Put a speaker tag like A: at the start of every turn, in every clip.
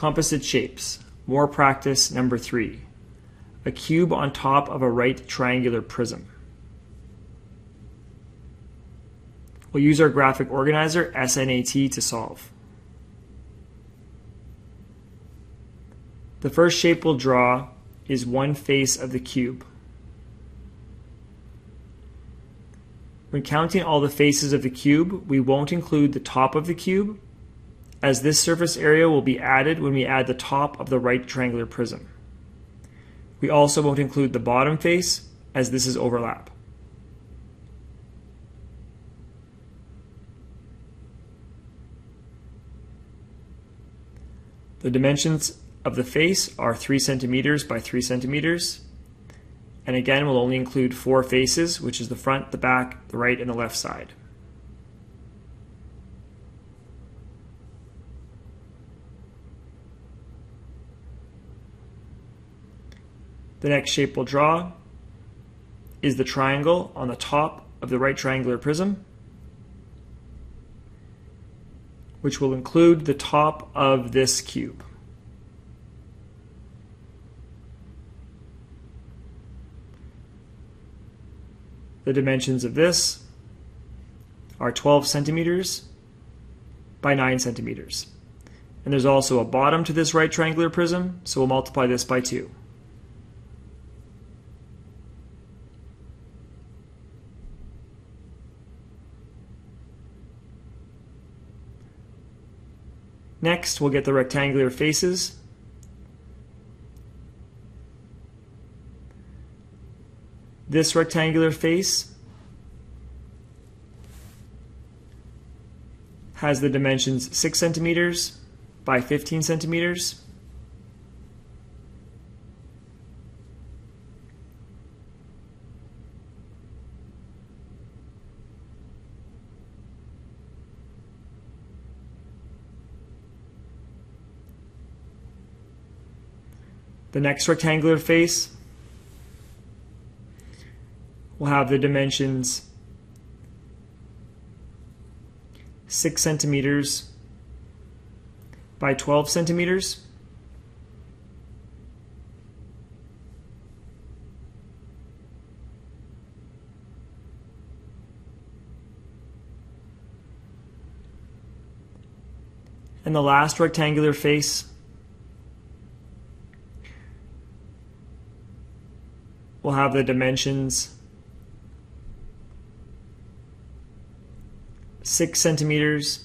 A: Composite shapes. More practice number 3. A cube on top of a right triangular prism. We'll use our graphic organizer SNAT to solve. The first shape we'll draw is one face of the cube. When counting all the faces of the cube, we won't include the top of the cube, as this surface area will be added when we add the top of the right triangular prism. We also won't include the bottom face, as this is overlap. The dimensions of the face are 3 centimeters by 3 centimeters. And again, we'll only include 4 faces, which is the front, the back, the right, and the left side. The next shape we'll draw is the triangle on the top of the right triangular prism, which will include the top of this cube. The dimensions of this are 12 centimeters by 9 centimeters. And there's also a bottom to this right triangular prism, so we'll multiply this by 2. Next, we'll get the rectangular faces. This rectangular face has the dimensions 6 centimeters by 15 centimeters. The next rectangular face will have the dimensions 6 centimeters by 12 centimeters. And the last rectangular face will have the dimensions 6 centimeters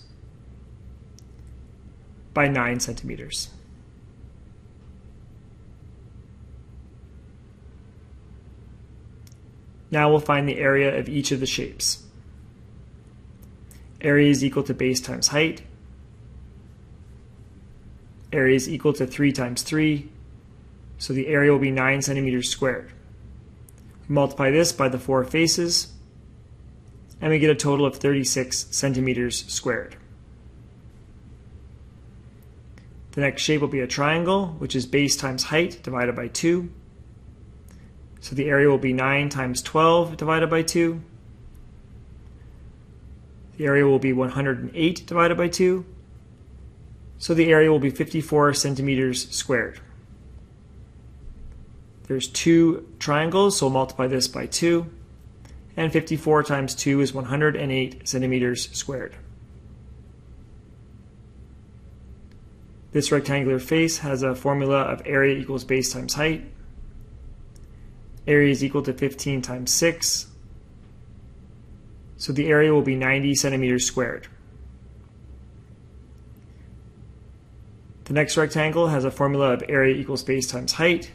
A: by 9 centimeters. Now we'll find the area of each of the shapes. Area is equal to base times height. Area is equal to 3 times 3, so the area will be 9 centimeters squared. We multiply this by the 4 faces, and we get a total of 36 centimeters squared. The next shape will be a triangle, which is base times height divided by 2. So the area will be 9 times 12 divided by 2. The area will be 108 divided by 2. So the area will be 54 centimeters squared. There's 2 triangles, so we'll multiply this by 2. And 54 times 2 is 108 centimeters squared. This rectangular face has a formula of area equals base times height. Area is equal to 15 times 6. So the area will be 90 centimeters squared. The next rectangle has a formula of area equals base times height.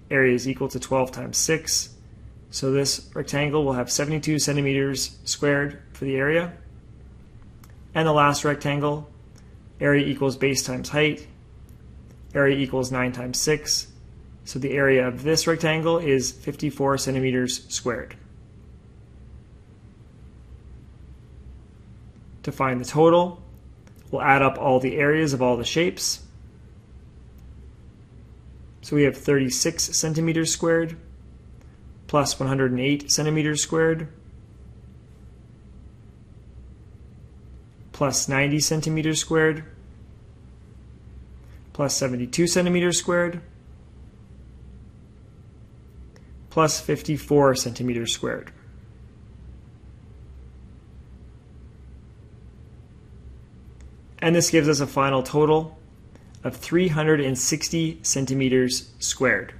A: Area is equal to 12 times 6. So this rectangle will have 72 centimeters squared for the area. And the last rectangle, area equals base times height. Area equals 9 times 6. So the area of this rectangle is 54 centimeters squared. To find the total, we'll add up all the areas of all the shapes. So we have 36 centimeters squared plus 108 centimeters squared plus 90 centimeters squared plus 72 centimeters squared plus 54 centimeters squared. And this gives us a final total of 360 centimeters squared.